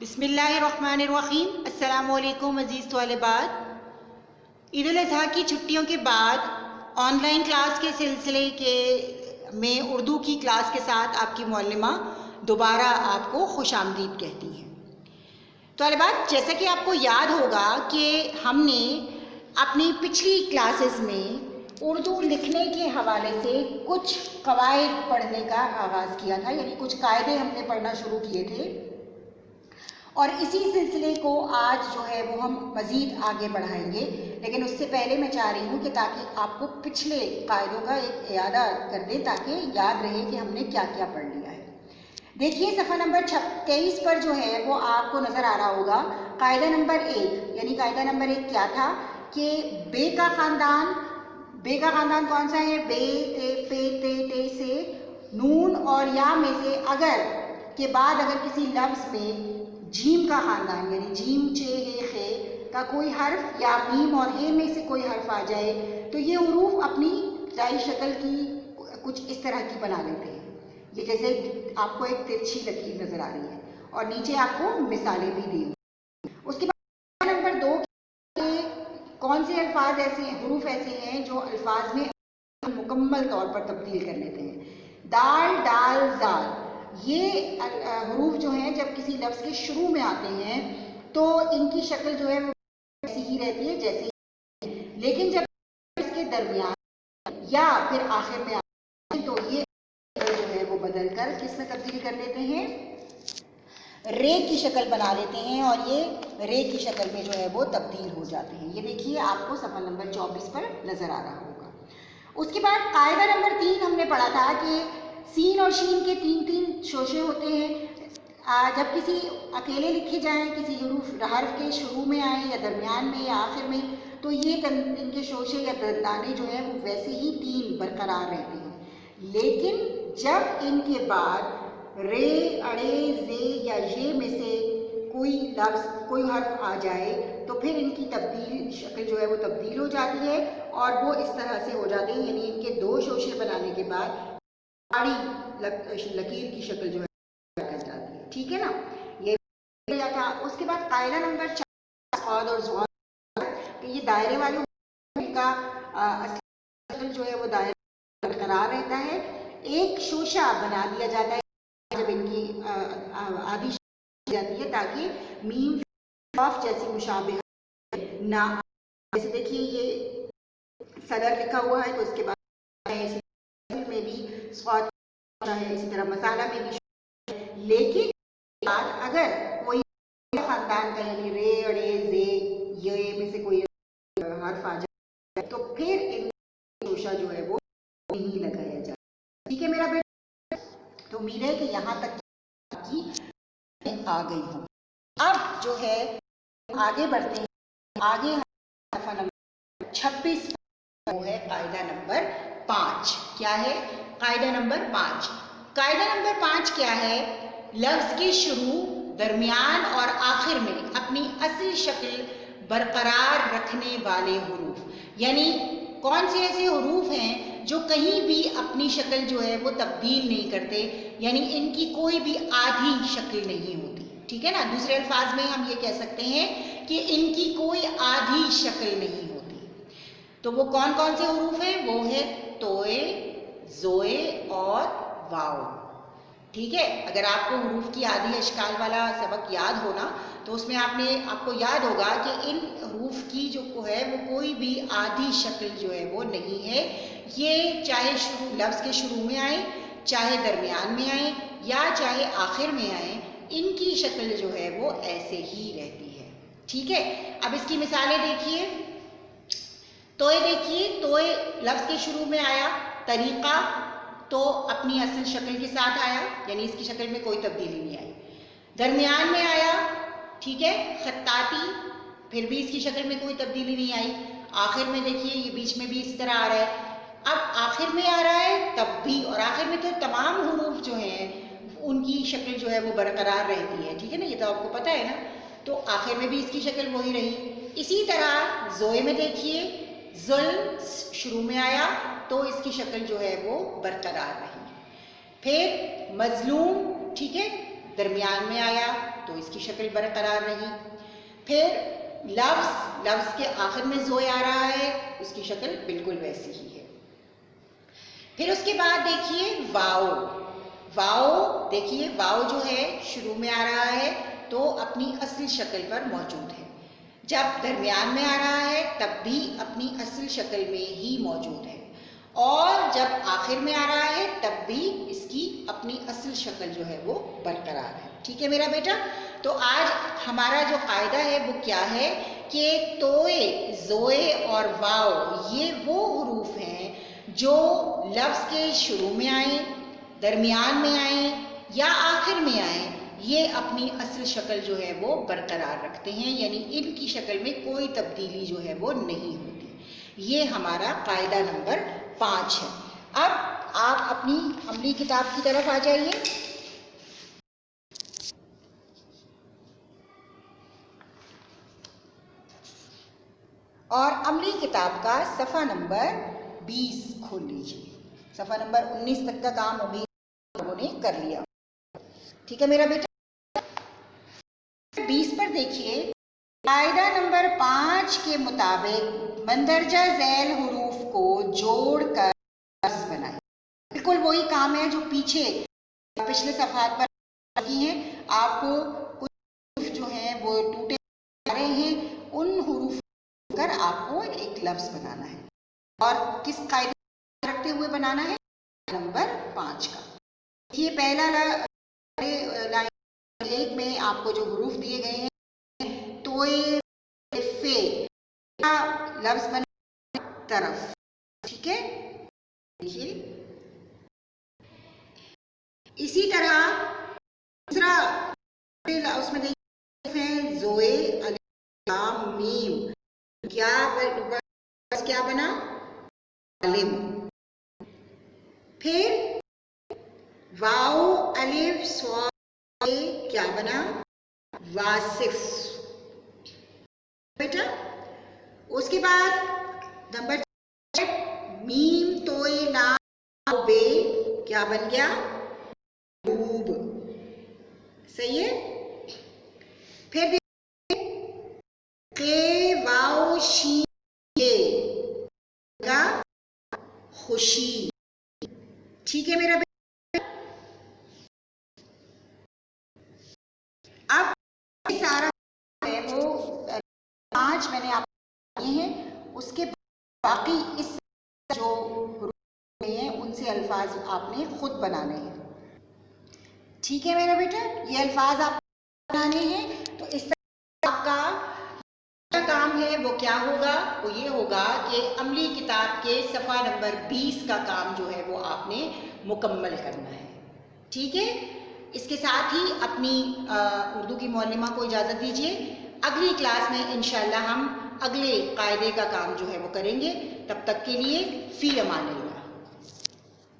بسم اللہ الرحمن الرحیم۔ السلام علیکم عزیز طالبات۔ عید الاضحیٰ کی چھٹیوں کے بعد آن لائن کلاس کے سلسلے میں اردو کی کلاس کے ساتھ آپ کی معلمہ دوبارہ آپ کو خوش آمدید کہتی ہیں۔ طالبات، جیسا کہ آپ کو یاد ہوگا کہ ہم نے اپنی پچھلی کلاسز میں اردو لکھنے کے حوالے سے کچھ قواعد پڑھنے کا آغاز کیا تھا، یعنی کچھ قاعدے ہم نے پڑھنا شروع کیے تھے، اور اسی سلسلے کو آج جو ہے وہ ہم مزید آگے بڑھائیں گے۔ لیکن اس سے پہلے میں چاہ رہی ہوں کہ تاکہ آپ کو پچھلے قاعدوں کا ایک اعادہ کر دیں تاکہ یاد رہے کہ ہم نے کیا کیا پڑھ لیا ہے۔ دیکھیے صفحہ نمبر 23 پر جو ہے وہ آپ کو نظر آ رہا ہوگا قاعدہ نمبر 1، یعنی قاعدہ نمبر 1 کیا تھا کہ بے کا خاندان کون سا ہے؟ بے، تے، پے، تے سے نون اور یا میں سے کے بعد اگر کسی لفظ میں جیم کا خاندان یعنی جیم، چے، ہے، خے کا کوئی حرف یا میم اور ہے میں سے کوئی حرف آ جائے تو یہ حروف اپنی ابتدائی شکل کی کچھ اس طرح کی بنا لیتے ہیں۔ یہ جیسے آپ کو ایک ترچھی لکیر نظر آ رہی ہے اور نیچے آپ کو مثالیں بھی دی ہوئی۔ اس کے بعد نمبر 2 کون سے الفاظ ایسے ہیں، حروف ایسے ہیں جو الفاظ میں مکمل طور پر تبدیل کر لیتے ہیں؟ دال، ڈال، زال، یہ حروف جو ہیں جب کسی لفظ کے شروع میں آتے ہیں تو ان کی شکل جو ہے وہ ایسی ہی رہتی ہے جیسے ہی، لیکن جب اس کے درمیان یا پھر آخر میں آتے ہیں تو یہ جو ہے وہ بدل کر کس میں تبدیل کر لیتے ہیں؟ رے کی شکل بنا لیتے ہیں، اور یہ رے کی شکل میں جو ہے وہ تبدیل ہو جاتے ہیں۔ یہ دیکھیے آپ کو صفحہ نمبر 24 پر نظر آ رہا ہوگا۔ اس کے بعد قاعدہ نمبر 3 ہم نے پڑھا تھا کہ سین اور شین کے 3 شوشے ہوتے ہیں۔ جب کسی اکیلے لکھے جائیں، کسی حرف کے شروع میں آئیں یا درمیان میں یا آخر میں، تو یہ ان کے شوشے یا دندانے جو ہیں وہ ویسے ہی 3 برقرار رہتے ہیں، لیکن جب ان کے بعد رے، اڑے، زے یا یہ میں سے کوئی حرف آ جائے تو پھر ان کی شکل جو ہے وہ تبدیل ہو جاتی ہے اور وہ اس طرح سے ہو جاتے ہیں، یعنی ان کے 2 شوشے بنانے کے بعد آڑی لکیر کی شکل جو ہے کر جاتی ہے۔ ٹھیک ہے نا، یہ تھا۔ اس کے بعد قاعدہ نمبر 4 صاد اور ضاد، کہ یہ دائرے والے کا شکل جو ہے وہ دائرہ برقرار رہتا ہے، ایک شوشہ بنا دیا جاتا ہے جب ان کی آدھی شکل جاتی ہے تاکہ میم قاف جیسی مشابہت نہ آئے۔ جیسے دیکھیے یہ صدر لکھا ہوا ہے تو اس کے بعد اسی میں بھی صاد ہے، اسی طرح مسالہ میں بھی، لیکن اگر کوئی خاندان کا یعنی رے، اڑے، زے، یہ میں سے کوئی حرف آ جائے تو پھر ان شوشہ جو ہے وہ نہیں لگایا جائے۔ ٹھیک ہے میرا بیٹا، تو امید ہے کہ یہاں تک کی آ گئی ہوں۔ اب جو ہے آگے بڑھتے ہیں، آگے صفحہ نمبر 26 وہ ہے قاعدہ نمبر 5۔ کیا ہے؟ قاعدہ نمبر 5۔ قاعدہ نمبر 5 کیا ہے؟ لفظ کے شروع، درمیان اور آخر میں اپنی اصل شکل برقرار رکھنے والے حروف، یعنی کون سے ایسے حروف ہیں جو کہیں بھی اپنی شکل جو ہے وہ تبدیل نہیں کرتے، یعنی ان کی کوئی بھی آدھی شکل نہیں ہوتی۔ ٹھیک ہے نا، دوسرے الفاظ میں ہم یہ کہہ سکتے ہیں کہ ان کی کوئی آدھی شکل نہیں ہوتی۔ تو وہ کون کون سے حروف ہیں؟ وہ ہے توئے، زوئے اور واؤ۔ ٹھیک ہے، اگر آپ کو حروف کی آدھی اشکال والا سبق یاد ہونا تو اس میں آپ کو یاد ہوگا کہ ان حروف کی جو ہے وہ کوئی بھی آدھی شکل جو ہے وہ نہیں ہے، یہ چاہے لفظ کے شروع میں آئیں، چاہے درمیان میں آئیں یا چاہے آخر میں آئیں، ان کی شکل جو ہے وہ ایسے ہی رہتی ہے۔ ٹھیک ہے، اب اس کی مثالیں دیکھیے۔ توئے دیکھیے، توئے لفظ کے شروع میں آیا، طریقہ تو اپنی اصل شکل کے ساتھ آیا، یعنی اس کی شکل میں کوئی تبدیلی نہیں آئی۔ درمیان میں آیا، ٹھیک ہے، خطاطی، پھر بھی اس کی شکل میں کوئی تبدیلی نہیں آئی۔ آخر میں دیکھیے یہ بیچ میں بھی اس طرح آ رہا ہے، اب آخر میں آ رہا ہے تب بھی، اور آخر میں تو تمام حروف جو ہیں ان کی شکل جو ہے وہ برقرار رہتی ہے۔ ٹھیک ہے نا، یہ تو آپ کو پتہ ہے نا، تو آخر میں بھی اس کی شکل وہی رہی۔ اسی طرح زوئے میں دیکھیے، ذل شروع میں آیا تو اس کی شکل جو ہے وہ برقرار رہی۔ پھر مظلوم، ٹھیک ہے، درمیان میں آیا تو اس کی شکل برقرار رہی. پھر لفظ کے آخر میں زوئے آ رہا ہے، اس کی شکل بالکل ویسی ہی ہے. پھر اس کے بعد دیکھیے واؤ دیکھیے واؤ جو ہے شروع میں آ رہا ہے تو اپنی اصل شکل پر موجود ہے. جب درمیان میں آ رہا ہے تب بھی اپنی اصل شکل میں ہی موجود ہے، اور جب آخر میں آ رہا ہے تب بھی اس کی اپنی اصل شکل جو ہے وہ برقرار ہے. ٹھیک ہے میرا بیٹا؟ تو آج ہمارا جو قاعدہ ہے وہ کیا ہے کہ توئے، زوئے اور واؤ یہ وہ حروف ہیں جو لفظ کے شروع میں آئیں، درمیان میں آئیں یا آخر میں آئیں، یہ اپنی اصل شکل جو ہے وہ برقرار رکھتے ہیں، یعنی ان کی شکل میں کوئی تبدیلی جو ہے وہ نہیں ہوتی. یہ ہمارا قاعدہ نمبر 5 ہے. اب آپ اپنی عملی کتاب کی طرف آ جائیے. اور عملی کتاب کا صفحہ نمبر 20 کھول لیجیے. صفحہ نمبر 19 تک کا کام امید لوگوں نے کر لیا. ٹھیک ہے میرا بیٹا؟ 20 پر دیکھیے، قاعدہ نمبر 5 کے مطابق مندرجہ ذیل حروف کو جوڑ کر لفظ بنائیں. بالکل وہی کام ہے جو پچھلے صفحات پر کی ہیں. آپ کو کچھ حروف جو ہیں وہ ٹوٹے جا رہے ہیں، ان حروف کر آپ کو ایک لفظ بنانا ہے. اور کس قاعدے رکھتے ہوئے بنانا ہے؟ نمبر 5 کا. یہ پہلا لائن 1 میں آپ کو جو حروف دیے گئے ہیں، توئے، فے کا لفظ بنا طرف. ٹھیک ہے؟ دیکھیے اسی طرح دوسرا اس میں دیکھیں زوئے، الف لام میم، کیا بنا؟ علم. پھر واؤ الف صاد کیا بنا؟ واصف. بیٹا اس کے بعد نمبر 6 میم توئے لام بے کیا بن گیا؟ محبوب. صحیح ہے؟ پھر کے واؤ شین کا خوشی. ٹھیک ہے میرا بیٹا؟ اب سارا ہے وہ 5 میں نے آپ کو دیے ہیں، اس کے باقی اس جو حروف ہیں ان سے الفاظ آپ نے خود بنانے ہیں. ٹھیک ہے میرا بیٹا؟ یہ الفاظ آپ بنانے ہیں. تو اس طرح آپ کا کام ہے وہ کیا ہوگا؟ وہ یہ ہوگا کہ عملی کتاب کے صفحہ نمبر 20 کا کام جو ہے وہ آپ نے مکمل کرنا ہے. ٹھیک ہے؟ اس کے ساتھ ہی اپنی اردو کی معلمہ کو اجازت دیجیے. اگلی کلاس میں انشاءاللہ ہم اگلے قاعدے کا کام جو ہے وہ کریں گے. تب تک کے لیے فی امان اللہ.